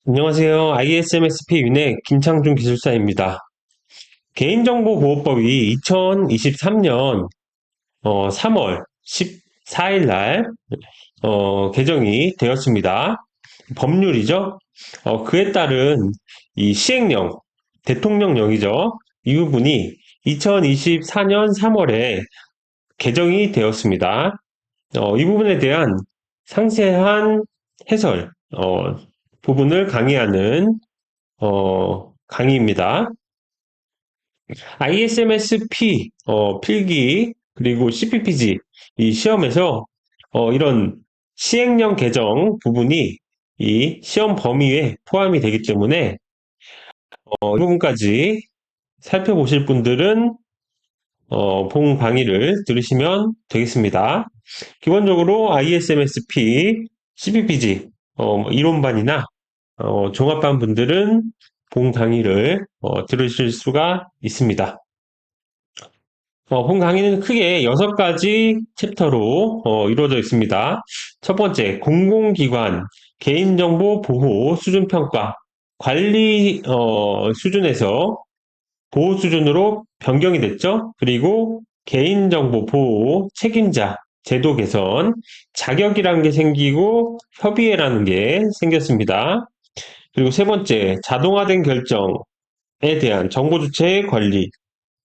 안녕하세요. ISMSP 윤의 김창준 기술사입니다. 개인정보보호법이 2023년 3월 14일 날 개정이 되었습니다. 법률이죠. 그에 따른 이 시행령, 대통령령이죠. 이 부분이 2024년 3월에 개정이 되었습니다. 이 부분에 대한 상세한 해설 부분을 강의하는 강의입니다. ISMSP 필기 그리고 CPPG 이 시험에서 이런 시행령 개정 부분이 이 시험 범위에 포함이 되기 때문에 이 부분까지 살펴보실 분들은 본 강의를 들으시면 되겠습니다. 기본적으로 ISMSP, CPPG 이론반이나 종합반 분들은 본 강의를 들으실 수가 있습니다. 본 강의는 크게 6가지 챕터로 이루어져 있습니다. 첫 번째, 공공기관 개인정보 보호 수준 평가 관리 수준에서 보호 수준으로 변경이 됐죠. 그리고 개인정보 보호 책임자 제도 개선, 자격이라는 게 생기고 협의회라는 게 생겼습니다. 그리고 세 번째, 자동화된 결정에 대한 정보 주체의 관리,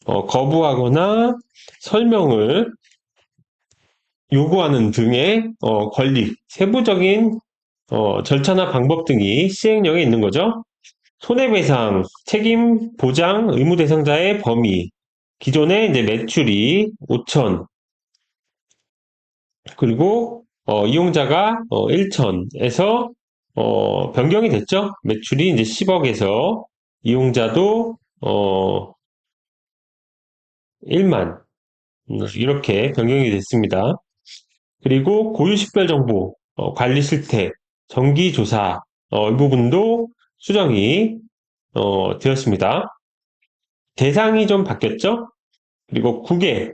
거부하거나 설명을 요구하는 등의 권리, 세부적인 절차나 방법 등이 시행령에 있는 거죠. 손해배상, 책임, 보장, 의무 대상자의 범위, 기존의 이제 매출이 5천, 그리고 이용자가 1천에서 변경이 됐죠. 매출이 이제 10억에서 이용자도 1만 이렇게 변경이 됐습니다. 그리고 고유식별 정보 관리 실태, 정기 조사 이 부분도 수정이 되었습니다. 대상이 좀 바뀌었죠? 그리고 국외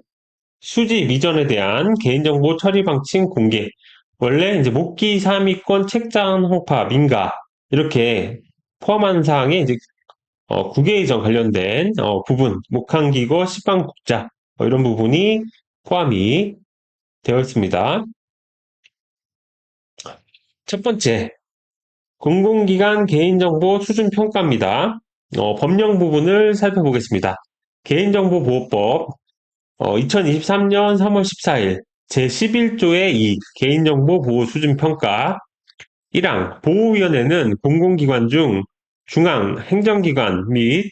수지 미전에 대한 개인정보 처리 방침 공개. 원래 이제 목기, 사미권, 책장, 홍파, 민가 이렇게 포함한 사항에 이제 국외 이전 관련된 부분, 목항기고, 시방국자 이런 부분이 포함이 되어 있습니다. 첫 번째, 공공기관 개인정보 수준 평가입니다. 법령 부분을 살펴보겠습니다. 개인정보보호법 2023년 3월 14일 제11조의 2 개인정보 보호 수준 평가 1항 보호위원회는 공공기관 중 중앙 행정기관 및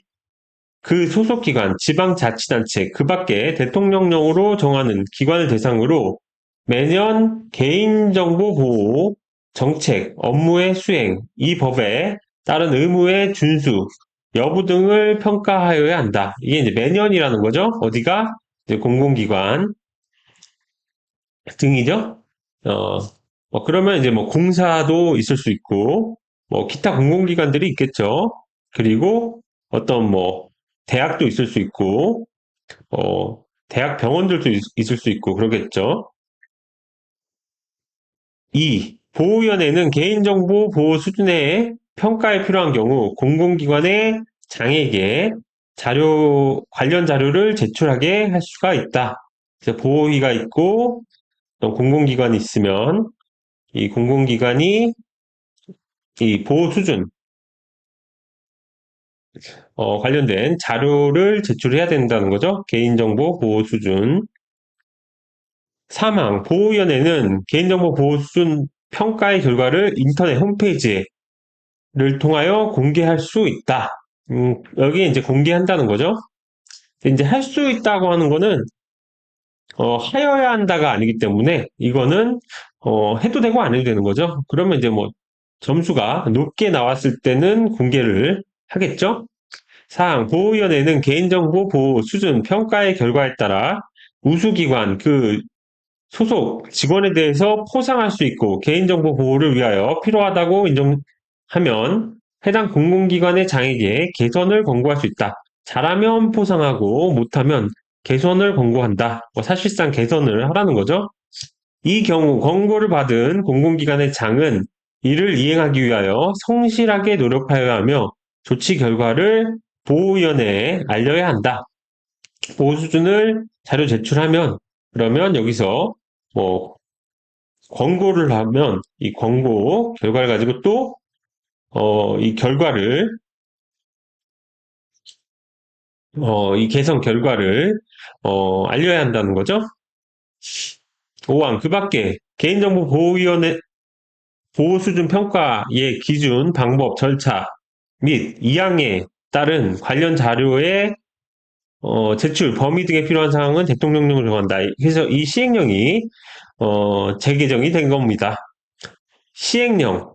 그 소속기관, 지방자치단체, 그 밖에 대통령령으로 정하는 기관을 대상으로 매년 개인정보 보호 정책, 업무의 수행, 이 법에 따른 의무의 준수, 여부 등을 평가하여야 한다. 이게 이제 매년이라는 거죠. 어디가? 이제 공공기관 등이죠. 그러면 이제 뭐 공사도 있을 수 있고, 뭐 기타 공공기관들이 있겠죠. 그리고 어떤 뭐 대학도 있을 수 있고, 대학 병원들도 있을 수 있고 그러겠죠. 2. 보호위원회는 개인정보 보호 수준의 평가에 필요한 경우 공공기관의 장에게 관련 자료를 제출하게 할 수가 있다. 그래서 보호위가 있고 또 공공기관이 있으면 이 공공기관이 이 보호 수준 관련된 자료를 제출해야 된다는 거죠. 개인정보 보호 수준. 3항 보호위원회는 개인정보 보호 수준 평가의 결과를 인터넷 홈페이지를 통하여 공개할 수 있다. 여기에 이제 공개한다는 거죠. 이제 할 수 있다고 하는 거는 하여야 한다가 아니기 때문에 이거는 해도 되고 안 해도 되는 거죠. 그러면 이제 뭐 점수가 높게 나왔을 때는 공개를 하겠죠. 4항 보호위원회는 개인정보 보호 수준 평가의 결과에 따라 우수기관 그 소속 직원에 대해서 포상할 수 있고 개인정보 보호를 위하여 필요하다고 인정하면 해당 공공기관의 장에게 개선을 권고할 수 있다. 잘하면 포상하고 못하면 개선을 권고한다. 사실상 개선을 하라는 거죠. 이 경우 권고를 받은 공공기관의 장은 이를 이행하기 위하여 성실하게 노력하여야 하며 조치 결과를 보호위원회에 알려야 한다. 보호 수준을 자료 제출하면 그러면 여기서 뭐 권고를 하면 이 권고 결과를 가지고 또 이 결과를 이 개선 결과를 알려야 한다는 거죠. 5항 그 밖에 개인정보보호위원회 보호수준 평가의 기준, 방법, 절차 및 2항에 따른 관련 자료의 제출, 범위 등에 필요한 사항은 대통령령으로 정한다. 그래서 이 시행령이 재개정이 된 겁니다. 시행령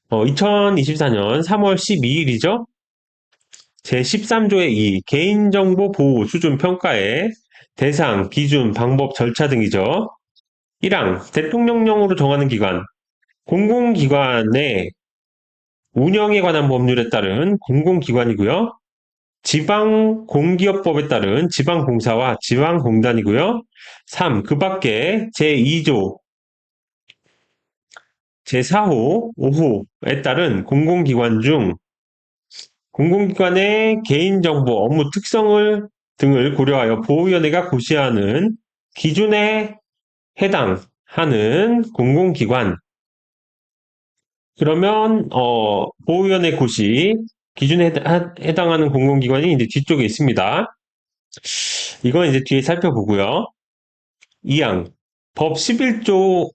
2024년 3월 12일이죠. 제13조의 2 개인정보 보호 수준 평가의 대상, 기준, 방법, 절차 등이죠. 1항 대통령령으로 정하는 기관 공공기관의 운영에 관한 법률에 따른 공공기관이고요. 지방공기업법에 따른 지방공사와 지방공단이고요. 3. 그 밖에 제2조, 제4호, 5호에 따른 공공기관 중 공공기관의 개인정보 업무 특성을 등을 고려하여 보호위원회가 고시하는 기준에 해당하는 공공기관 그러면 보호위원회 고시 기준에 해당하는 공공기관이 이제 뒤쪽에 있습니다. 이건 이제 뒤에 살펴보고요. 2항 법 11조의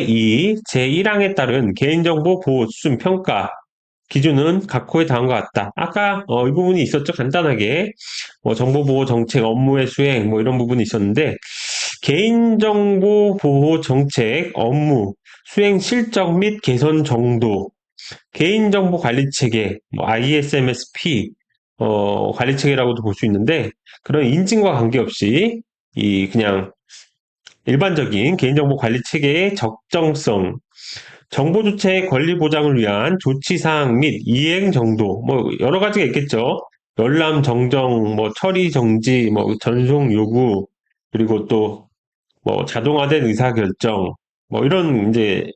2 제1항에 따른 개인정보 보호 수준 평가 기준은 각호에 다음과 같다. 아까 이 부분이 있었죠. 간단하게 정보보호 정책 업무의 수행 이런 부분이 있었는데 개인정보 보호 정책 업무 수행 실적 및 개선 정도 개인정보 관리 체계 ISMSP 관리 체계라고도 볼 수 있는데 그런 인증과 관계없이 이 그냥 일반적인 개인정보 관리 체계의 적정성 정보 주체의 권리 보장을 위한 조치 사항 및 이행 정도 여러 가지가 있겠죠. 열람 정정 처리 정지 전송 요구 그리고 또 자동화된 의사결정 이런 이제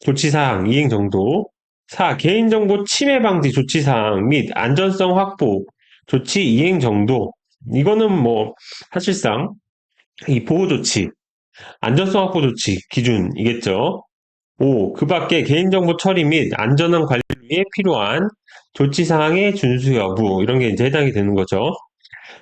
조치사항 이행 정도 4. 개인정보 침해 방지 조치사항 및 안전성 확보 조치 이행 정도 이거는 사실상 이 보호조치 안전성 확보 조치 기준이겠죠. 5. 그 밖에 개인정보 처리 및 안전한 관리를 위해 필요한 조치사항의 준수 여부 이런 게 이제 해당이 되는 거죠.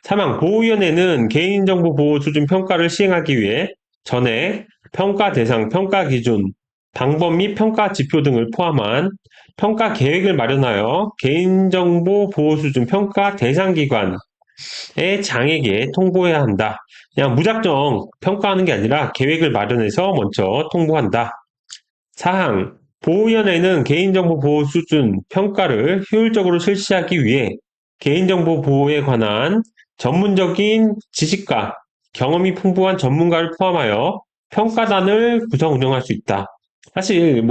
3항 보호위원회는 개인정보 보호 수준 평가를 시행하기 위해 전에 평가 대상, 평가 기준, 방법 및 평가 지표 등을 포함한 평가 계획을 마련하여 개인정보 보호 수준 평가 대상 기관의 장에게 통보해야 한다. 그냥 무작정 평가하는 게 아니라 계획을 마련해서 먼저 통보한다. 4항 보호위원회는 개인정보 보호 수준 평가를 효율적으로 실시하기 위해 개인정보 보호에 관한 전문적인 지식과 경험이 풍부한 전문가를 포함하여 평가단을 구성 운영할 수 있다. 사실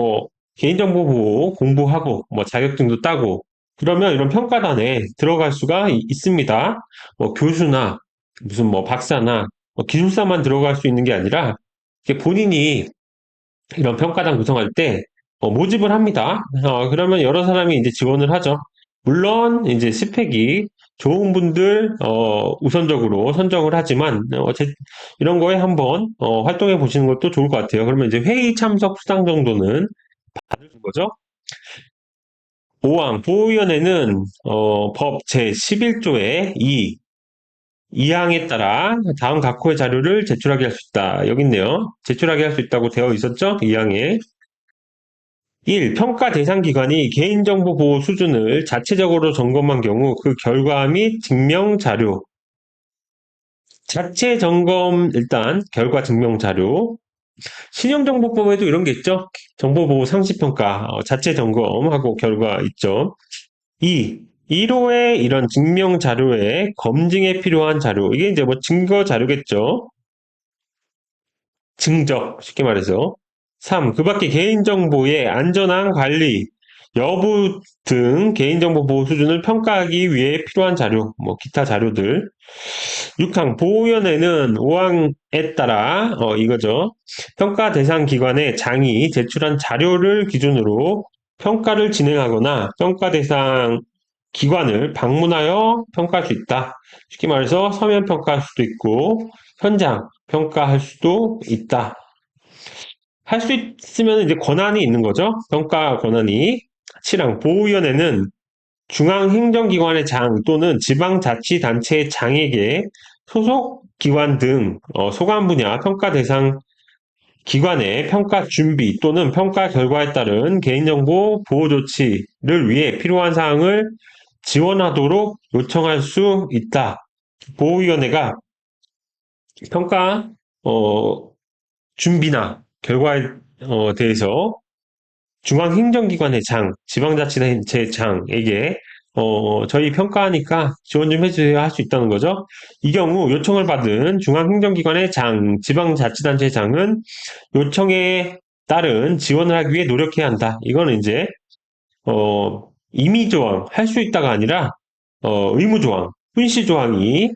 개인정보 보호 공부하고 자격증도 따고 그러면 이런 평가단에 들어갈 수가 있습니다. 교수나 무슨 박사나 기술사만 들어갈 수 있는 게 아니라 본인이 이런 평가단 구성할 때 모집을 합니다. 그러면 여러 사람이 이제 지원을 하죠. 물론 이제 스펙이 좋은 분들 우선적으로 선정을 하지만 이런 거에 한번 활동해 보시는 것도 좋을 것 같아요. 그러면 이제 회의 참석 수당 정도는 받을 거죠. 5항 보호위원회는 법 제11조의 2항에 따라 다음 각호의 자료를 제출하게 할 수 있다. 여기 있네요. 제출하게 할 수 있다고 되어 있었죠? 2항에. 1. 평가 대상 기관이 개인정보 보호 수준을 자체적으로 점검한 경우 그 결과 및 증명 자료. 자체 점검 일단 결과 증명 자료. 신용정보법에도 이런 게 있죠. 정보보호 상시평가 자체 점검하고 결과 있죠. 2. 1호의 이런 증명 자료의 검증에 필요한 자료. 이게 이제 증거 자료겠죠. 증적 쉽게 말해서. 3. 그 밖에 개인정보의 안전한 관리, 여부 등 개인정보 보호 수준을 평가하기 위해 필요한 자료, 뭐 기타 자료들. 6항 보호위원회는 5항에 따라 이거죠. 평가 대상 기관의 장이 제출한 자료를 기준으로 평가를 진행하거나 평가 대상 기관을 방문하여 평가할 수 있다. 쉽게 말해서 서면 평가할 수도 있고 현장 평가할 수도 있다. 할 수 있으면 이제 권한이 있는 거죠. 평가 권한이. 7항 보호위원회는 중앙행정기관의 장 또는 지방자치단체의 장에게 소속 기관 등 소관 분야 평가 대상 기관의 평가 준비 또는 평가 결과에 따른 개인정보 보호 조치를 위해 필요한 사항을 지원하도록 요청할 수 있다. 보호위원회가 평가 준비나 결과에 대해서 중앙행정기관의 장, 지방자치단체 장에게 저희 평가하니까 지원 좀 해주세요 할 수 있다는 거죠. 이 경우 요청을 받은 중앙행정기관의 장, 지방자치단체 장은 요청에 따른 지원을 하기 위해 노력해야 한다. 이거는 이제 임의조항, 할 수 있다가 아니라 의무조항, 훈시조항이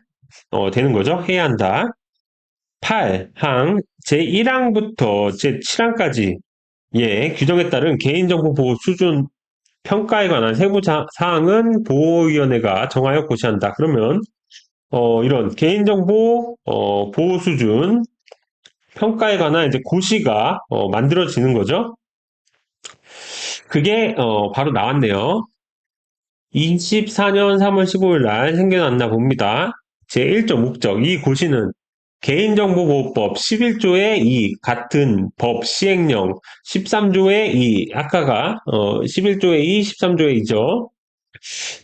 되는 거죠. 해야 한다. 8항 제1항부터 제7항까지 예, 규정에 따른 개인정보 보호 수준 평가에 관한 세부 사항은 보호위원회가 정하여 고시한다. 그러면 이런 개인정보 보호 수준 평가에 관한 이제 고시가 만들어지는 거죠. 그게 바로 나왔네요. 24년 3월 15일 날 생겨났나 봅니다. 제1조 목적. 이 고시는 개인정보보호법 11조의 2 같은 법 시행령 13조의 2 아까가 11조의 2, 13조의 2죠.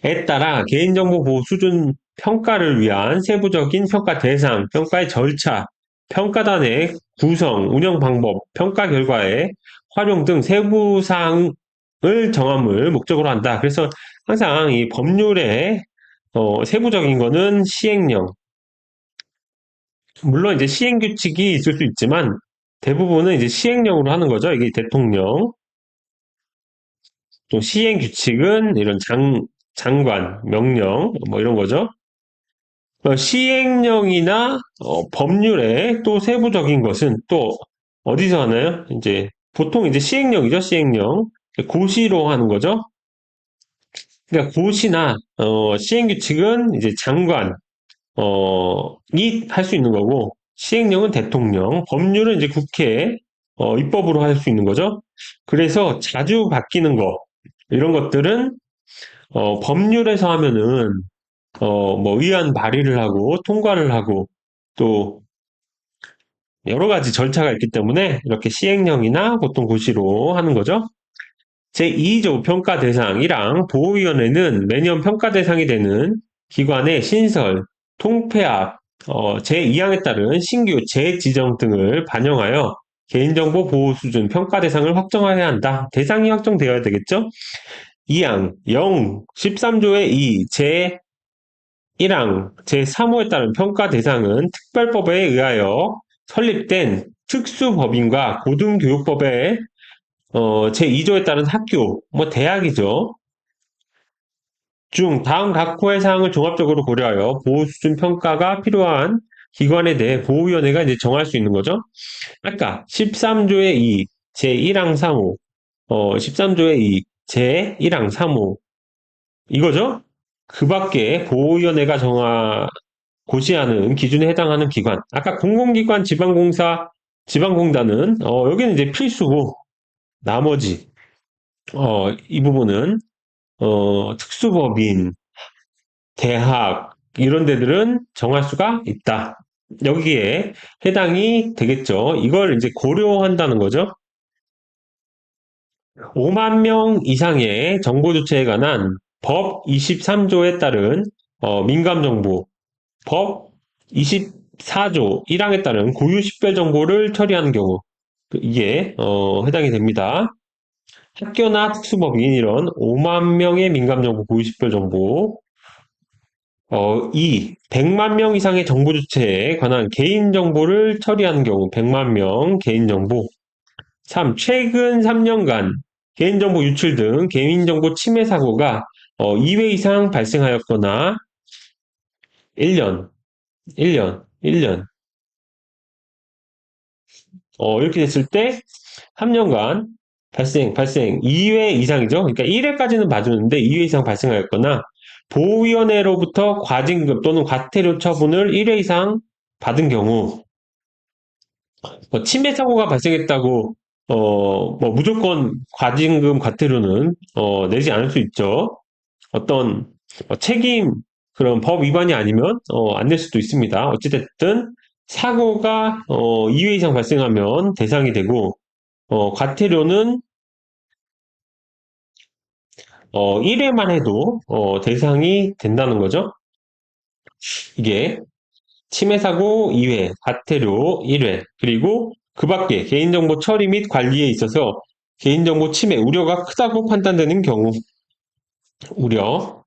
에 따라 개인정보 보호 수준 평가를 위한 세부적인 평가 대상, 평가의 절차, 평가단의 구성, 운영 방법, 평가 결과의 활용 등 세부 사항을 정함을 목적으로 한다. 그래서 항상 이 법률에 세부적인 거는 시행령. 물론 이제 시행 규칙이 있을 수 있지만 대부분은 이제 시행령으로 하는 거죠. 이게 대통령. 또 시행 규칙은 이런 장관, 명령 뭐 이런 거죠. 시행령이나 법률에 또 세부적인 것은 또 어디서 하나요? 이제 보통 이제 시행령이죠. 시행령. 고시로 하는 거죠. 그러니까 고시나 시행 규칙은 이제 장관 이 할 수 있는 거고 시행령은 대통령, 법률은 이제 국회 입법으로 할 수 있는 거죠. 그래서 자주 바뀌는 거 이런 것들은 법률에서 하면은 뭐 의안 발의를 하고 통과를 하고 또 여러 가지 절차가 있기 때문에 이렇게 시행령이나 보통 고시로 하는 거죠. 제2조 평가 대상이랑 보호위원회는 매년 평가 대상이 되는 기관의 신설, 통폐합, 제2항에 따른 신규 재지정 등을 반영하여 개인정보 보호 수준 평가 대상을 확정해야 한다. 대상이 확정되어야 되겠죠? 2항 0, 13조의 2, 제1항, 제3호에 따른 평가 대상은 특별법에 의하여 설립된 특수법인과 고등교육법에 제2조에 따른 학교, 뭐 대학이죠. 중 다음 각 호의 사항을 종합적으로 고려하여 보호 수준 평가가 필요한 기관에 대해 보호위원회가 이제 정할 수 있는 거죠. 아까 13조의 2, 제1항 3호, 13조의 2, 제1항 3호 이거죠. 그 밖에 보호위원회가 고시하는 기준에 해당하는 기관. 아까 공공기관, 지방공사, 지방공단은 여기는 이제 필수고 나머지 이 부분은 특수법인, 대학 이런 데들은 정할 수가 있다. 여기에 해당이 되겠죠. 이걸 이제 고려한다는 거죠. 5만 명 이상의 정보 주체에 관한 법 23조에 따른 민감정보, 법 24조 1항에 따른 고유 식별 정보를 처리하는 경우 이게 해당이 됩니다. 학교나 특수법인 이런 5만 명의 민감정보, 고유식별 정보 2. 100만 명 이상의 정보 주체에 관한 개인정보를 처리하는 경우 100만 명 개인정보 3. 최근 3년간 개인정보 유출 등 개인정보 침해 사고가 2회 이상 발생하였거나 1년, 1년 이렇게 됐을 때 3년간 발생 2회 이상이죠. 그러니까 1회까지는 봐주는데 2회 이상 발생하였거나 보호위원회로부터 과징금 또는 과태료 처분을 1회 이상 받은 경우 침해 사고가 발생했다고 뭐 무조건 과징금 과태료는 내지 않을 수 있죠. 어떤 책임 그런 법 위반이 아니면 안 낼 수도 있습니다. 어찌됐든 사고가 2회 이상 발생하면 대상이 되고 과태료는 1회만 해도 대상이 된다는 거죠. 이게 침해 사고 2회, 과태료 1회, 그리고 그 밖에 개인정보 처리 및 관리에 있어서 개인정보 침해 우려가 크다고 판단되는 경우 우려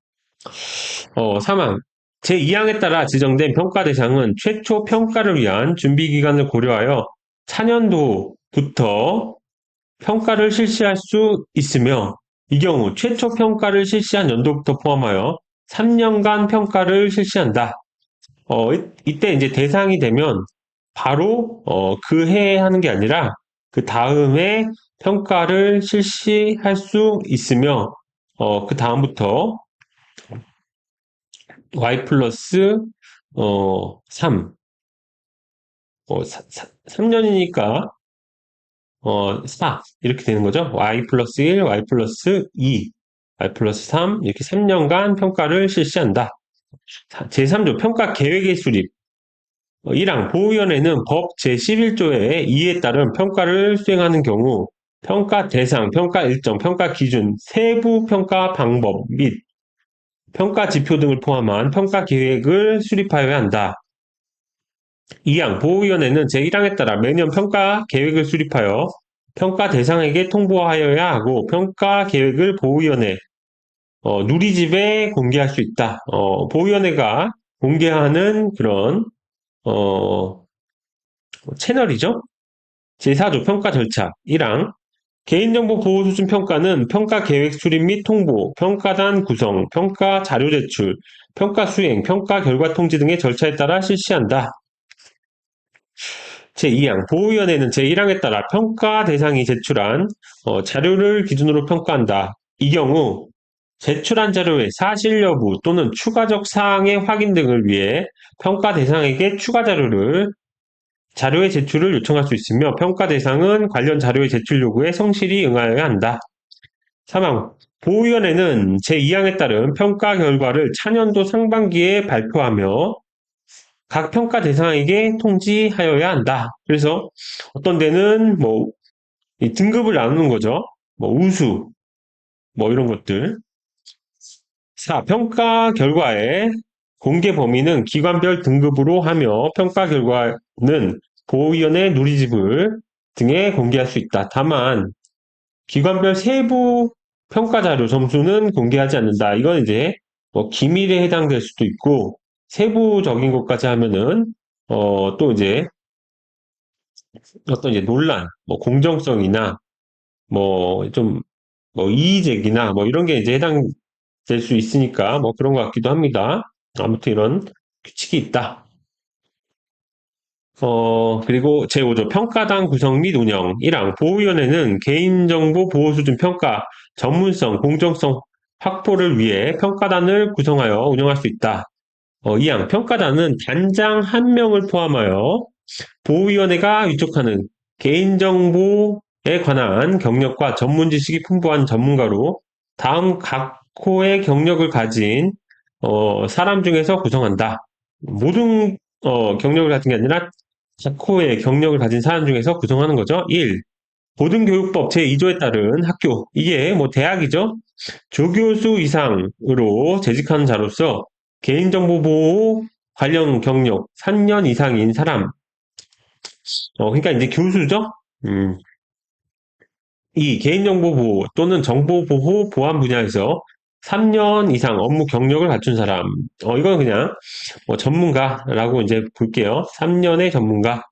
사망 제2항에 따라 지정된 평가 대상은 최초 평가를 위한 준비 기간을 고려하여 차년도부터 평가를 실시할 수 있으며 이 경우 최초 평가를 실시한 연도부터 포함하여 3년간 평가를 실시한다. 이때 이제 대상이 되면 바로 그 해에 하는 게 아니라 그 다음에 평가를 실시할 수 있으며 그 다음부터 y 플러스 3, 3년이니까 4 이렇게 되는 거죠. y 플러스 1, y 플러스 2, y 플러스 3 이렇게 3년간 평가를 실시한다. 제3조 평가 계획의 수립 1항 보호위원회는 법 제11조의 2에 따른 평가를 수행하는 경우 평가 대상, 평가 일정, 평가 기준, 세부 평가 방법 및 평가 지표 등을 포함한 평가 계획을 수립하여야 한다. 2항 보호위원회는 제1항에 따라 매년 평가 계획을 수립하여 평가 대상에게 통보하여야 하고 평가 계획을 보호위원회 누리집에 공개할 수 있다. 보호위원회가 공개하는 그런 채널이죠. 제4조 평가 절차 1항 개인정보 보호 수준 평가는 평가 계획 수립 및 통보, 평가단 구성, 평가 자료 제출, 평가 수행, 평가 결과 통지 등의 절차에 따라 실시한다. 제2항 보호위원회는 제1항에 따라 평가 대상이 제출한 자료를 기준으로 평가한다. 이 경우 제출한 자료의 사실 여부 또는 추가적 사항의 확인 등을 위해 평가 대상에게 추가 자료의 제출을 요청할 수 있으며 평가 대상은 관련 자료의 제출 요구에 성실히 응하여야 한다. 3항 보호위원회는 제2항에 따른 평가 결과를 차년도 상반기에 발표하며 각 평가 대상에게 통지하여야 한다. 그래서 어떤 데는 뭐 등급을 나누는 거죠. 뭐 우수, 뭐 이런 것들. 4. 평가 결과의 공개 범위는 기관별 등급으로 하며 평가 결과는 보호위원회 누리집을 등에 공개할 수 있다. 다만 기관별 세부 평가 자료 점수는 공개하지 않는다. 이건 이제 뭐 기밀에 해당될 수도 있고 세부적인 것까지 하면은 또 이제 어떤 이제 논란, 뭐 공정성이나 뭐 좀 뭐 이의제기나 뭐 이런 게 이제 해당될 수 있으니까 뭐 그런 것 같기도 합니다. 아무튼 이런 규칙이 있다. 그리고 제5조 평가단 구성 및 운영 1항 보호위원회는 개인정보 보호 수준 평가 전문성, 공정성 확보를 위해 평가단을 구성하여 운영할 수 있다. 2항 평가단은 단장 1명을 포함하여 보호위원회가 위촉하는 개인정보에 관한 경력과 전문 지식이 풍부한 전문가로 다음 각 호의 경력을 가진 사람 중에서 구성한다. 모든 경력을 가진 게 아니라 각 호의 경력을 가진 사람 중에서 구성하는 거죠. 1. 고등교육법 제2조에 따른 학교 이게 뭐 대학이죠. 조교수 이상으로 재직하는 자로서 개인정보 보호 관련 경력 3년 이상인 사람 그러니까 이제 교수죠. 이 개인정보 보호 또는 정보보호 보안 분야에서 3년 이상 업무 경력을 갖춘 사람. 이건 그냥 뭐 전문가라고 이제 볼게요. 3년의 전문가.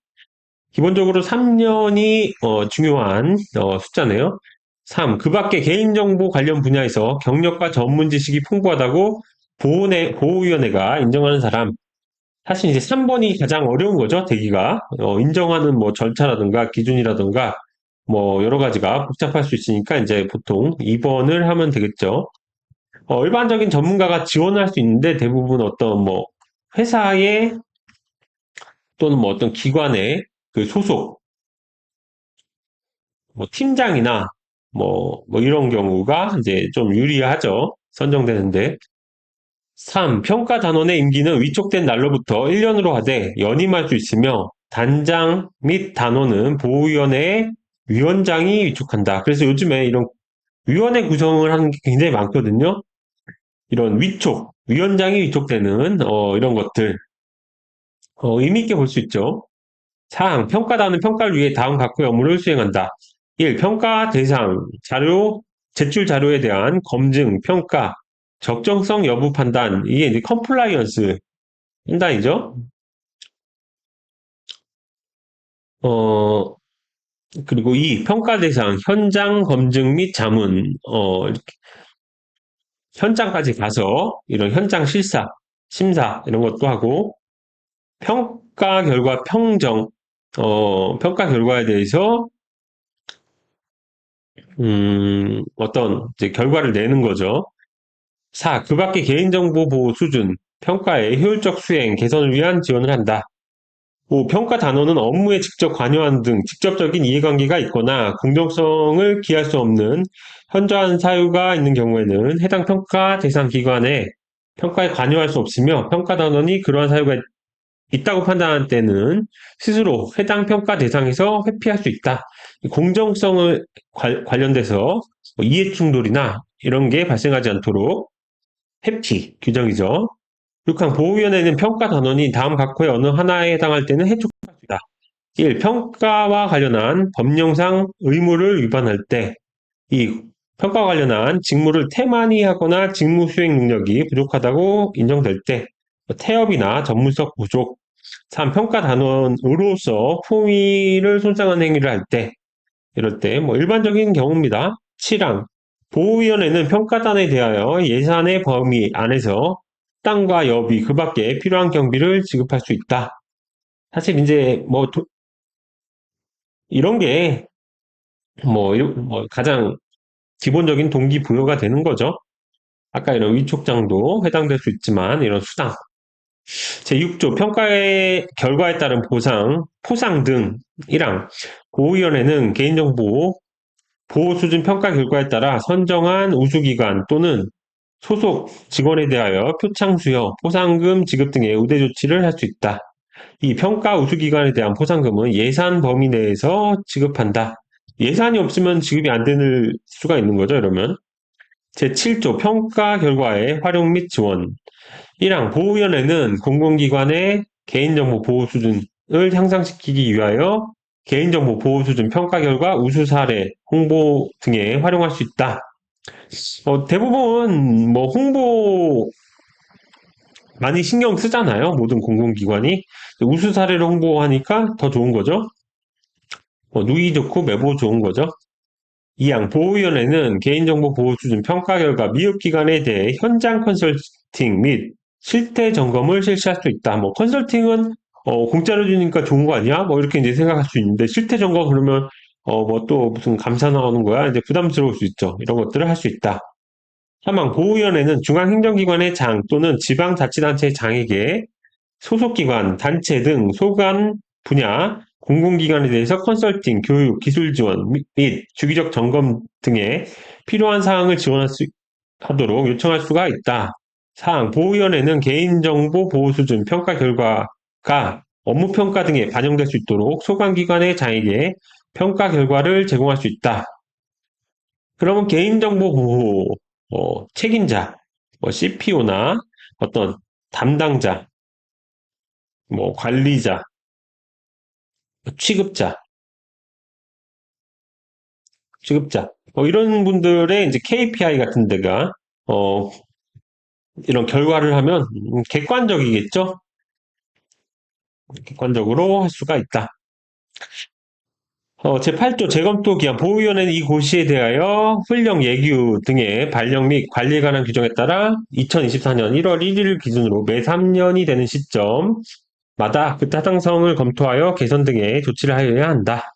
기본적으로 3년이 중요한 숫자네요. 3. 그 밖에 개인정보 관련 분야에서 경력과 전문 지식이 풍부하다고 보호위원회가 인정하는 사람. 사실 이제 3번이 가장 어려운 거죠, 대기가. 인정하는 뭐 절차라든가 기준이라든가 뭐 여러 가지가 복잡할 수 있으니까 이제 보통 2번을 하면 되겠죠. 일반적인 전문가가 지원을 할 수 있는데 대부분 어떤 뭐 회사에 또는 뭐 어떤 기관의 그 소속 뭐 팀장이나 뭐 이런 경우가 이제 좀 유리하죠. 선정되는데. 3. 평가 단원의 임기는 위촉된 날로부터 1년으로 하되 연임할 수 있으며 단장 및 단원은 보호위원회의 위원장이 위촉한다. 그래서 요즘에 이런 위원회 구성을 하는 게 굉장히 많거든요. 이런 위원장이 위촉되는 이런 것들 의미 있게 볼 수 있죠. 4. 평가단은 평가를 위해 다음 각호의 업무를 수행한다. 1. 평가 대상, 자료, 제출 자료에 대한 검증, 평가, 적정성 여부 판단, 이게 이제 컴플라이언스 판단이죠. 어, 그리고 2. 평가 대상, 현장 검증 및 자문, 이렇게 현장까지 가서 이런 현장 실사, 심사, 이런 것도 하고, 평가 결과 평정, 평가 결과에 대해서 어떤 이제 결과를 내는 거죠. 4. 그 밖에 개인정보 보호 수준, 평가의 효율적 수행, 개선을 위한 지원을 한다. 5. 평가 단원은 업무에 직접 관여하는 등 직접적인 이해관계가 있거나 공정성을 기할 수 없는 현저한 사유가 있는 경우에는 해당 평가 대상 기관에 평가에 관여할 수 없으며 평가 단원이 그러한 사유가 있다고 판단할 때는 스스로 해당 평가 대상에서 회피할 수 있다. 공정성을 관련돼서 뭐 이해 충돌이나 이런 게 발생하지 않도록 회피 규정이죠. 6항 보호위원회는 평가 단원이 다음 각호의 어느 하나에 해당할 때는 해촉할 수 있다. 1. 평가와 관련한 법령상 의무를 위반할 때 2. 평가와 관련한 직무를 태만히 하거나 직무 수행 능력이 부족하다고 인정될 때 태업이나 전문성 부족 3. 평가 단원으로서 품위를 손상하는 행위를 할 때 이럴 때 뭐 일반적인 경우입니다. 7항 보호위원회는 평가단에 대하여 예산의 범위 안에서 땅과 여비 그 밖에 필요한 경비를 지급할 수 있다. 사실 이제 뭐 이런 게 뭐 가장 기본적인 동기부여가 되는 거죠. 아까 이런 위촉장도 해당될 수 있지만 이런 수당 제6조 평가의 결과에 따른 포상 등 1항 보호위원회는 개인정보 보호 수준 평가 결과에 따라 선정한 우수기관 또는 소속 직원에 대하여 표창 수여, 포상금 지급 등의 우대 조치를 할 수 있다. 이 평가 우수기관에 대한 포상금은 예산 범위 내에서 지급한다. 예산이 없으면 지급이 안 되는 수가 있는 거죠, 이러면. 제7조 평가 결과의 활용 및 지원. 1항 보호위원회는 공공기관의 개인정보 보호 수준을 향상시키기 위하여 개인정보 보호 수준 평가 결과 우수 사례, 홍보 등에 활용할 수 있다. 대부분 뭐 홍보 많이 신경 쓰잖아요. 모든 공공기관이. 우수 사례를 홍보하니까 더 좋은 거죠. 누이 좋고 매보 좋은 거죠. 2항 보호위원회는 개인정보 보호 수준 평가 결과 미흡 기관에 대해 현장 컨설팅 및 실태 점검을 실시할 수 있다. 뭐 컨설팅은 공짜로 주니까 좋은 거 아니야? 뭐 이렇게 이제 생각할 수 있는데 실태 점검 그러면 뭐 또 무슨 감사 나오는 거야? 이제 부담스러울 수 있죠. 이런 것들을 할 수 있다. 3항 보호위원회는 중앙행정기관의 장 또는 지방자치단체의 장에게 소속기관, 단체 등 소관 분야 공공기관에 대해서 컨설팅, 교육, 기술 지원 및 주기적 점검 등의 필요한 사항을 하도록 요청할 수가 있다. 사항, 보호위원회는 개인정보 보호 수준 평가 결과가 업무평가 등에 반영될 수 있도록 소관기관의 장에게 평가 결과를 제공할 수 있다. 그러면 개인정보 보호 책임자, 뭐 CPO나 어떤 담당자, 뭐 관리자, 취급자, 이런 분들의 이제 KPI 같은 데가 어, 이런 결과를 하면 객관적이겠죠? 객관적으로 할 수가 있다. 제8조 재검토 기한 보호위원회는 이 고시에 대하여 훈령 예규 등의 발령 및 관리에 관한 규정에 따라 2024년 1월 1일 기준으로 매 3년이 되는 시점마다 그 타당성을 검토하여 개선 등의 조치를 하여야 한다.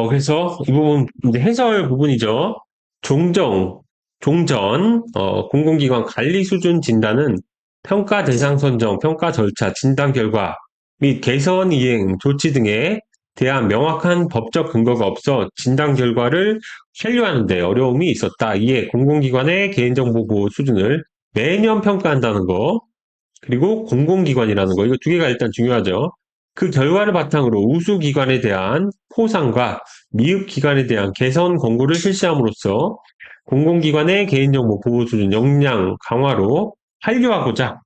그래서 이 부분 이제 해설 부분이죠. 종정, 종전, 공공기관 관리 수준 진단은 평가 대상 선정, 평가 절차, 진단 결과 및 개선 이행 조치 등에 대한 명확한 법적 근거가 없어 진단 결과를 완료하는 데 어려움이 있었다. 이에 공공기관의 개인정보 보호 수준을 매년 평가한다는 거, 그리고 공공기관이라는 거, 이거 두 개가 일단 중요하죠. 그 결과를 바탕으로 우수기관에 대한 포상과 미흡기관에 대한 개선 권고를 실시함으로써 공공기관의 개인정보 보호 수준 역량 강화로 한류하고자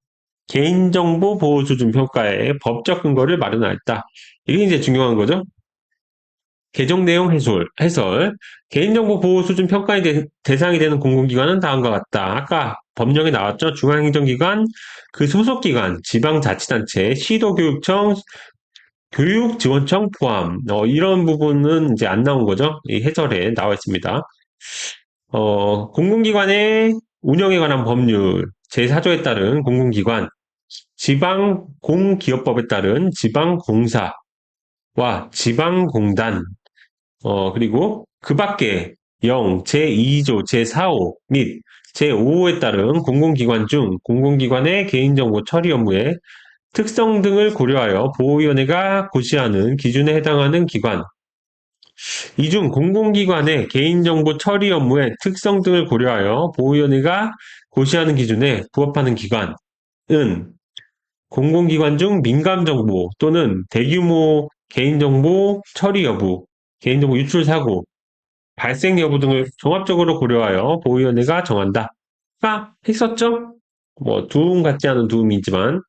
개인정보 보호 수준 평가의 법적 근거를 마련하였다. 이게 이제 중요한 거죠. 개정 내용 해설. 개인정보 보호 수준 평가의 대상이 되는 공공기관은 다음과 같다. 아까 법령에 나왔죠. 중앙행정기관, 그 소속기관, 지방자치단체, 시도교육청, 교육지원청 포함. 이런 부분은 이제 안 나온 거죠. 이 해설에 나와 있습니다. 공공기관의 운영에 관한 법률, 제4조에 따른 공공기관, 지방공기업법에 따른 지방공사와 지방공단, 그리고 그 밖에 제2조, 제4호 및 제5호에 따른 공공기관 중 공공기관의 개인정보 처리 업무의 특성 등을 고려하여 보호위원회가 고시하는 기준에 해당하는 기관, 이 중 공공기관의 개인정보 처리 업무의 특성 등을 고려하여 보호위원회가 고시하는 기준에 부합하는 기관은 공공기관 중 민감정보 또는 대규모 개인정보 처리 여부, 개인정보 유출 사고, 발생 여부 등을 종합적으로 고려하여 보호위원회가 정한다. 아까 했었죠? 뭐 두음 같지 않은 두음이지만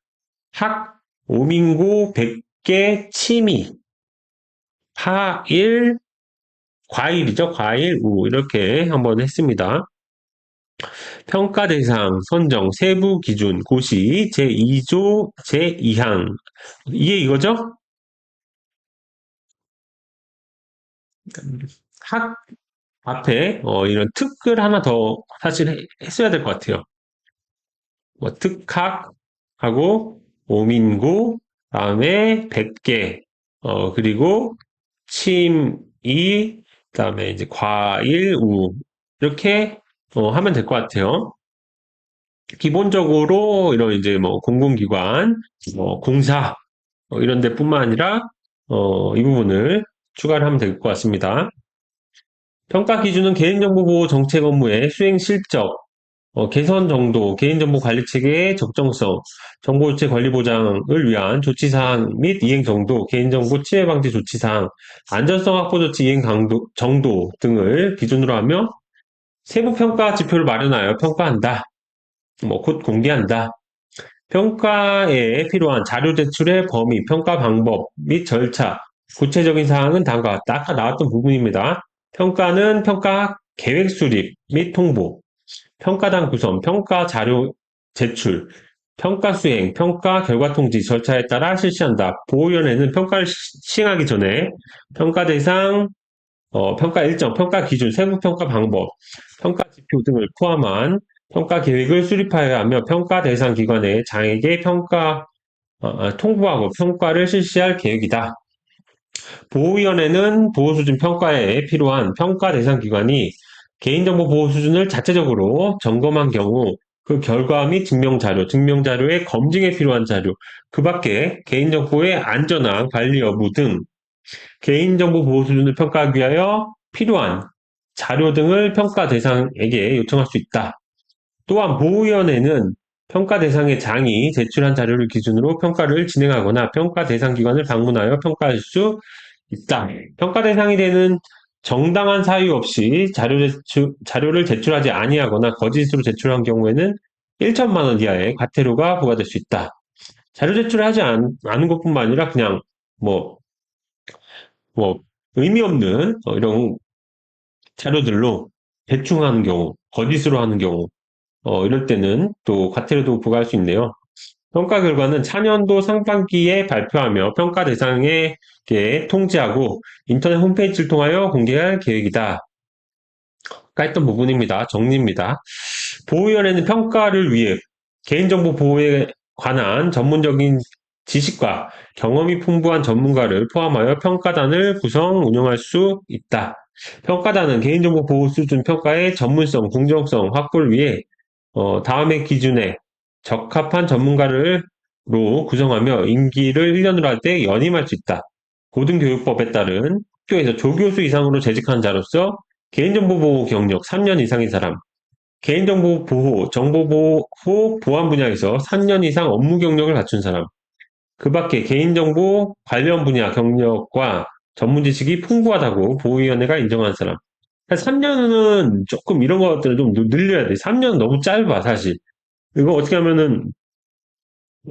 학, 오민고, 백계, 치미, 파일, 과일이죠. 과일, 우 이렇게 한번 했습니다. 평가 대상, 선정, 세부 기준, 고시, 제2조, 제2항. 이게 이거죠? 학 앞에 이런 특글 하나 더 사실 했어야 될 것 같아요. 뭐 특학하고 오민고, 다음에 백계, 그리고 침이, 그다음에 이제 과일, 우 이렇게 하면 될 것 같아요. 기본적으로 이런 이제 뭐 공공기관, 공사 이런 데뿐만 아니라 이 부분을 추가를 하면 될 것 같습니다. 평가 기준은 개인정보 보호 정책 업무의 수행 실적, 개선 정도, 개인정보 관리 체계의 적정성, 정보 유체 관리 보장을 위한 조치사항 및 이행 정도, 개인정보 침해 방지 조치사항, 안전성 확보 조치 이행 정도 등을 기준으로 하며 세부 평가 지표를 마련하여 평가한다. 곧 공개한다. 평가에 필요한 자료 제출의 범위, 평가 방법 및 절차, 구체적인 사항은 다음과 같다. 아까 나왔던 부분입니다. 평가는 평가 계획 수립 및 통보, 평가단 구성, 평가 자료 제출, 평가 수행, 평가 결과 통지 절차에 따라 실시한다. 보호위원회는 평가를 시행하기 전에 평가 대상, 평가 일정, 평가 기준, 세부 평가 방법, 평가 지표 등을 포함한 평가 계획을 수립하여야 하며 평가 대상 기관의 장에게 통보하고 평가를 실시할 계획이다. 보호위원회는 보호수준 평가에 필요한 평가 대상 기관이 개인정보 보호 수준을 자체적으로 점검한 경우 그 결과 및 증명자료의 검증에 필요한 자료, 그 밖에 개인정보의 안전한 관리 여부 등 개인정보 보호 수준을 평가하기 위하여 필요한 자료 등을 평가 대상에게 요청할 수 있다. 또한 보호위원회는 평가 대상의 장이 제출한 자료를 기준으로 평가를 진행하거나 평가 대상 기관을 방문하여 평가할 수 있다. 평가 대상이 되는 정당한 사유 없이 자료를 제출하지 아니하거나 거짓으로 제출한 경우에는 1천만 원 이하의 과태료가 부과될 수 있다. 자료 제출을 하지 않은 것뿐만 아니라 그냥 뭐, 의미 없는 이런 자료들로 대충 하는 경우, 거짓으로 하는 경우, 이럴 때는 또 과태료도 부과할 수 있네요. 평가 결과는 차년도 상반기에 발표하며 평가 대상에게 통지하고 인터넷 홈페이지를 통하여 공개할 계획이다. 아까 했던 부분입니다. 정리입니다. 보호위원회는 평가를 위해 개인정보 보호에 관한 전문적인 지식과 경험이 풍부한 전문가를 포함하여 평가단을 구성, 운영할 수 있다. 평가단은 개인정보 보호 수준 평가의 전문성, 공정성 확보를 위해 다음의 기준에 적합한 전문가를 로 구성하며 임기를 1년으로 할 때 연임할 수 있다. 고등교육법에 따른 학교에서 조교수 이상으로 재직한 자로서 개인정보 보호 경력 3년 이상인 사람, 개인정보 보호, 정보보호, 보안 분야에서 3년 이상 업무 경력을 갖춘 사람, 그 밖에 개인정보 관련 분야 경력과 전문 지식이 풍부하다고 보호위원회가 인정한 사람. 3년은 조금 이런 것들을 좀 늘려야 돼. 3년은 너무 짧아, 사실. 이거 어떻게 하면은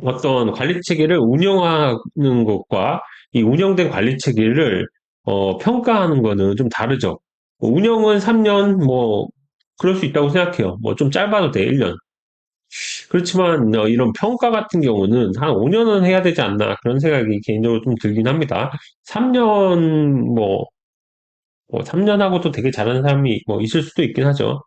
어떤 관리 체계를 운영하는 것과 이 운영된 관리 체계를 평가하는 거는 좀 다르죠. 운영은 3년 그럴 수 있다고 생각해요. 좀 짧아도 돼, 1년. 그렇지만 이런 평가 같은 경우는 한 5년은 해야 되지 않나 그런 생각이 개인적으로 좀 들긴 합니다. 3년 3년 하고도 되게 잘하는 사람이 있을 수도 있긴 하죠.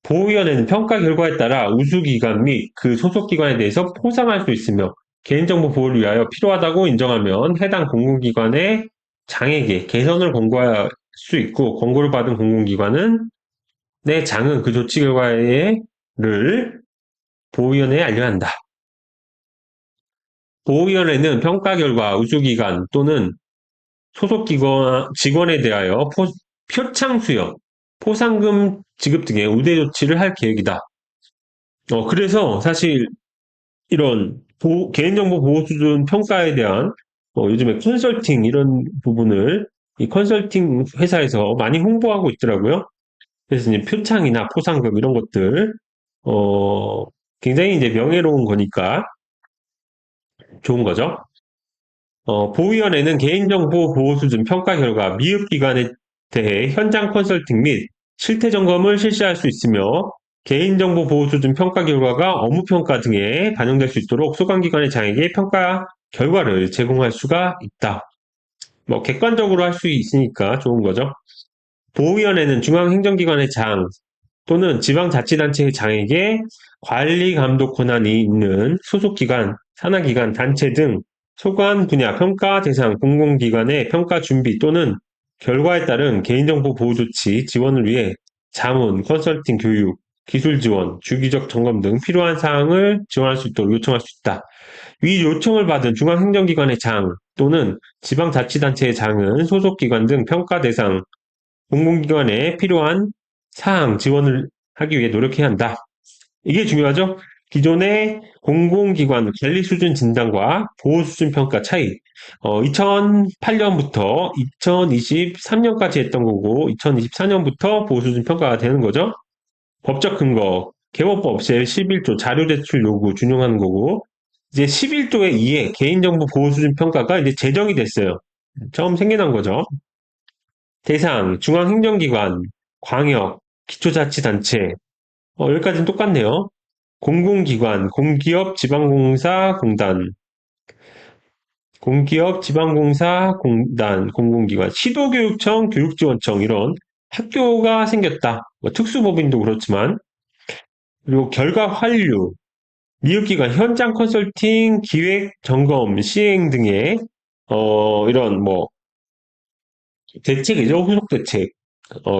보호위원회는 평가 결과에 따라 우수기관 및 그 소속기관에 대해서 포상할 수 있으며 개인정보 보호를 위하여 필요하다고 인정하면 해당 공공기관의 장에게 개선을 권고할 수 있고 권고를 받은 공공기관은 내 장은 그 조치 결과를 보호위원회에 알려야 한다. 보호위원회는 평가 결과 우수기관 또는 소속기관 직원에 대하여 표창 수여, 포상금 지급 등의 우대 조치를 할 계획이다. 그래서 사실 이런 개인정보 보호 수준 평가에 대한 요즘에 컨설팅 이런 부분을 이 컨설팅 회사에서 많이 홍보하고 있더라고요. 그래서 이제 표창이나 포상금 이런 것들 어, 굉장히 이제 명예로운 거니까 좋은 거죠. 보위원회는 개인정보 보호 수준 평가 결과 미흡 기관에 대해 현장 컨설팅 및 실태 점검을 실시할 수 있으며 개인정보 보호 수준 평가 결과가 업무 평가 등에 반영될 수 있도록 소관기관의 장에게 평가 결과를 제공할 수가 있다. 객관적으로 할 수 있으니까 좋은 거죠. 보위원회는 중앙행정기관의 장 또는 지방자치단체의 장에게 관리 감독 권한이 있는 소속기관, 산하기관, 단체 등 소관 분야 평가 대상 공공기관의 평가 준비 또는 결과에 따른 개인정보 보호 조치 지원을 위해 자문, 컨설팅 교육, 기술 지원, 주기적 점검 등 필요한 사항을 지원할 수 있도록 요청할 수 있다. 위 요청을 받은 중앙행정기관의 장 또는 지방자치단체의 장은 소속기관 등 평가 대상 공공기관에 필요한 사항 지원을 하기 위해 노력해야 한다. 이게 중요하죠? 기존의 공공기관 관리 수준 진단과 보호 수준 평가 차이. 2008년부터 2023년까지 했던 거고, 2024년부터 보호 수준 평가가 되는 거죠. 법적 근거, 개호법 제11조 자료 제출 요구 준용하는 거고, 이제 11조에 의해 개인정보 보호 수준 평가가 이제 제정이 됐어요. 처음 생겨난 거죠. 대상, 중앙행정기관, 광역, 기초자치단체, 여기까지는 똑같네요. 공공기관, 공기업, 지방공사, 공단, 공기업, 지방공사, 공단, 공공기관, 시도교육청, 교육지원청 이런 학교가 생겼다. 특수법인도 그렇지만 그리고 결과 환류, 미흡기관, 현장 컨설팅, 기획, 점검, 시행 등의 이런 대책이죠. 후속 대책.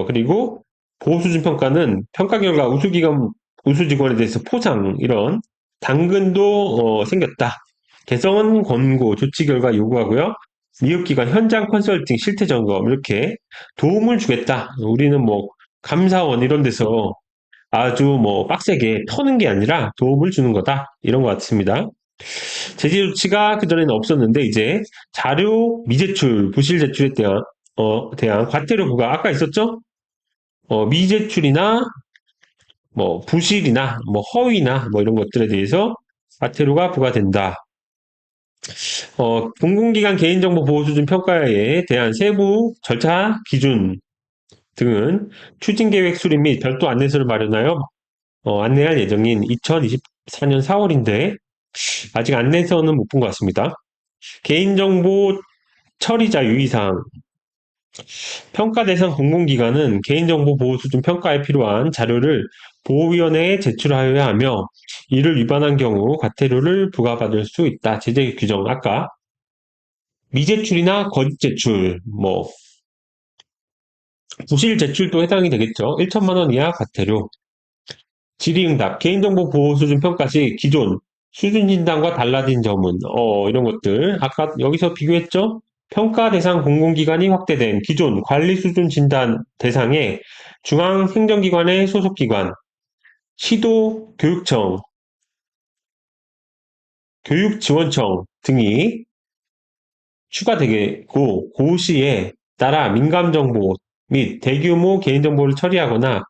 그리고 보호수준 평가는 평가 결과 우수기관, 우수직원에 대해서 포상, 이런 당근도 생겼다. 개선 권고, 조치 결과 요구하고요. 미흡기관 현장 컨설팅, 실태 점검, 이렇게 도움을 주겠다. 우리는 감사원 이런 데서 아주 빡세게 터는 게 아니라 도움을 주는 거다. 이런 것 같습니다. 제재 조치가 그전에는 없었는데, 이제 자료 미제출, 부실 제출에 대한 과태료 부과, 아까 있었죠? 미제출이나 부실이나 허위나 이런 것들에 대해서 과태료가 부과된다. 공공기관 개인정보 보호 수준 평가에 대한 세부 절차 기준 등은 추진계획 수립 및 별도 안내서를 마련하여 안내할 예정인 24년 4월인데 아직 안내서는 못 본 것 같습니다. 개인정보 처리자 유의사항. 평가 대상 공공기관은 개인정보 보호 수준 평가에 필요한 자료를 보호위원회에 제출하여야 하며 이를 위반한 경우 과태료를 부과받을 수 있다. 제재 규정. 아까 미제출이나 거짓 제출, 부실 제출도 해당이 되겠죠. 1천만 원 이하 과태료. 질의응답, 개인정보 보호 수준 평가 시 기존 수준 진단과 달라진 점은 이런 것들 아까 여기서 비교했죠? 평가 대상 공공기관이 확대된 기존 관리 수준 진단 대상에 중앙행정기관의 소속기관, 시도, 교육청, 교육지원청 등이 추가되겠고 고 시에 따라 민감정보 및 대규모 개인정보를 처리하거나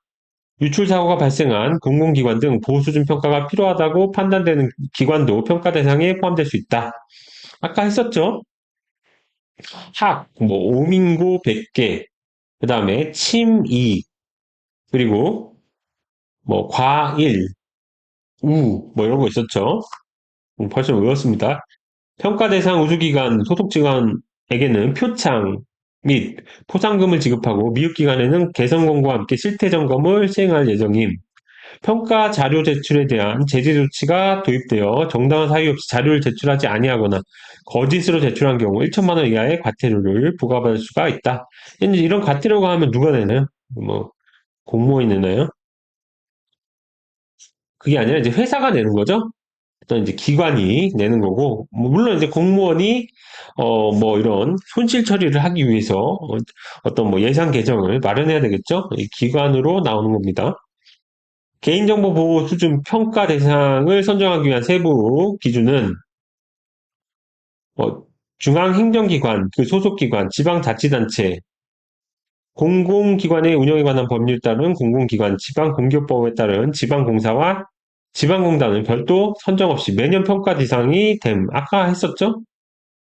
유출 사고가 발생한 공공기관 등 보호수준 평가가 필요하다고 판단되는 기관도 평가 대상에 포함될 수 있다. 아까 했었죠? 오민고 100개, 그 다음에 침이, 그리고 과일, 이런 거 있었죠? 벌써 외웠습니다. 평가 대상 우수기관 소속기관에게는 표창 및 포상금을 지급하고 미흡기관에는 개선권과 함께 실태점검을 시행할 예정임. 평가 자료 제출에 대한 제재 조치가 도입되어 정당한 사유 없이 자료를 제출하지 아니하거나 거짓으로 제출한 경우 1천만 원 이하의 과태료를 부과받을 수가 있다. 이제 이런 과태료가 하면 누가 내나요? 공무원이 내나요? 그게 아니라 이제 회사가 내는 거죠. 어떤 이제 기관이 내는 거고, 물론 이제 공무원이 이런 손실 처리를 하기 위해서 어떤 예산 계정을 마련해야 되겠죠. 이 기관으로 나오는 겁니다. 개인정보 보호 수준 평가 대상을 선정하기 위한 세부 기준은 중앙행정기관, 그 소속기관, 지방자치단체, 공공기관의 운영에 관한 법률에 따른 공공기관, 지방공기업법에 따른 지방공사와 지방공단은 별도 선정 없이 매년 평가 대상이 됨. 아까 했었죠?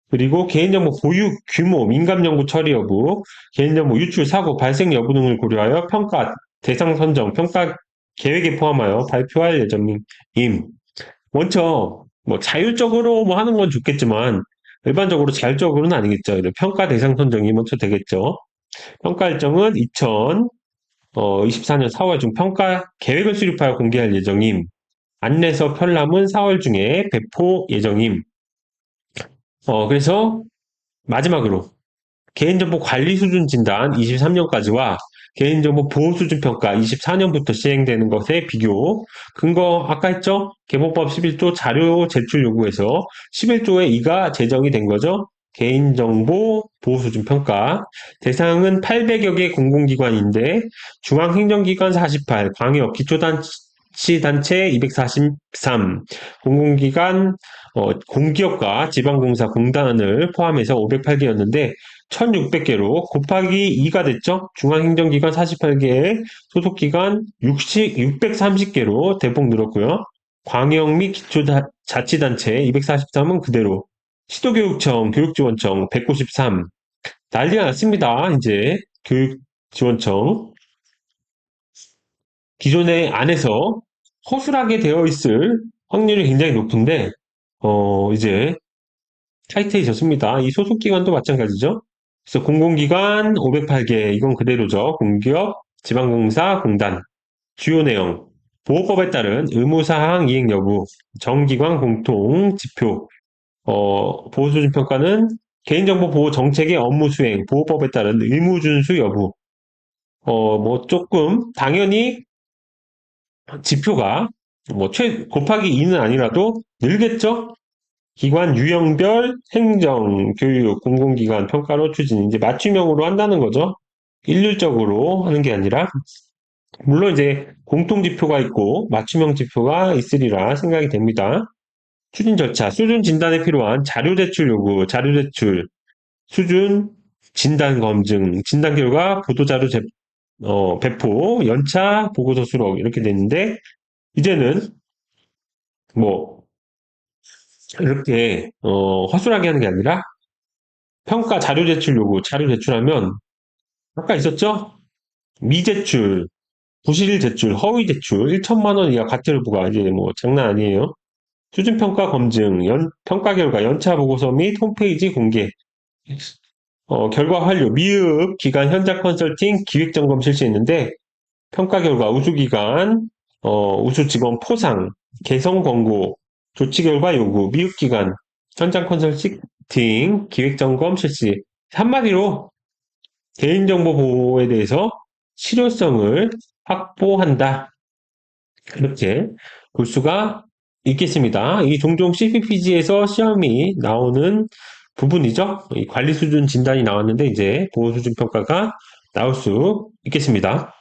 그리고 개인정보 보유 규모, 민감정보 처리 여부, 개인정보 유출 사고 발생 여부 등을 고려하여 평가 대상 선정, 평가 계획에 포함하여 발표할 예정임. 먼저 자율적으로 하는 건 좋겠지만 일반적으로 자율적으로는 아니겠죠. 평가 대상 선정이 먼저 되겠죠. 평가 일정은 2024년 4월 중 평가 계획을 수립하여 공개할 예정임. 안내서 편람은 4월 중에 배포 예정임. 그래서 마지막으로 개인정보 관리 수준 진단 23년까지와 개인정보 보호 수준 평가 24년부터 시행되는 것의 비교. 근거 아까 했죠? 개보법 11조 자료 제출 요구에서 11조에 이가 제정이 된 거죠. 개인정보 보호 수준 평가. 대상은 800여 개 공공기관인데 중앙행정기관 48, 광역 기초단체단체 243, 공공기관 공기업과 지방공사 공단을 포함해서 508개였는데 1600개로 곱하기 2가 됐죠. 중앙행정기관 48개, 소속기관 630개로 대폭 늘었고요. 광역 및 기초자치단체 243은 그대로, 시도교육청, 교육지원청 193, 난리가 났습니다. 이제 교육지원청 기존의 안에서 허술하게 되어 있을 확률이 굉장히 높은데 이제 타이트해졌습니다. 이 소속기관도 마찬가지죠. 그래서 공공기관 508개, 이건 그대로죠. 공기업, 지방공사, 공단. 주요 내용. 보호법에 따른 의무사항 이행 여부, 정기관 공통 지표, 보호수준 평가는 개인정보 보호 정책의 업무 수행, 보호법에 따른 의무 준수 여부. 조금, 당연히 지표가 곱하기 2는 아니라도 늘겠죠? 기관 유형별 행정, 교육, 공공기관 평가로 추진. 이제 맞춤형으로 한다는 거죠. 일률적으로 하는 게 아니라. 물론 이제 공통지표가 있고 맞춤형 지표가 있으리라 생각이 됩니다. 추진 절차, 수준 진단에 필요한 자료 제출 요구, 자료 제출, 수준 진단 검증, 진단 결과 보도자료 배포, 연차 보고서 수록 이렇게 되는데 이제는 이렇게 허술하게 하는 게 아니라 평가 자료 제출 요구, 자료 제출하면 아까 있었죠? 미제출, 부실 제출, 허위 제출, 1천만 원 이하 과태료 부과, 이제 뭐 장난 아니에요. 수준평가 검증, 평가 결과 연차 보고서 및 홈페이지 공개, 결과 완료, 미흡, 기간 현장 컨설팅, 기획점검 실시했는데, 평가 결과 우수기간, 우수 직원 포상, 개성 권고, 조치 결과 요구, 미흡 기간, 현장 컨설팅, 기획점검 실시. 한마디로 개인정보 보호에 대해서 실효성을 확보한다. 이렇게 볼 수가 있겠습니다. 이 종종 CPPG에서 시험이 나오는 부분이죠. 이 관리 수준 진단이 나왔는데 이제 보호 수준 평가가 나올 수 있겠습니다.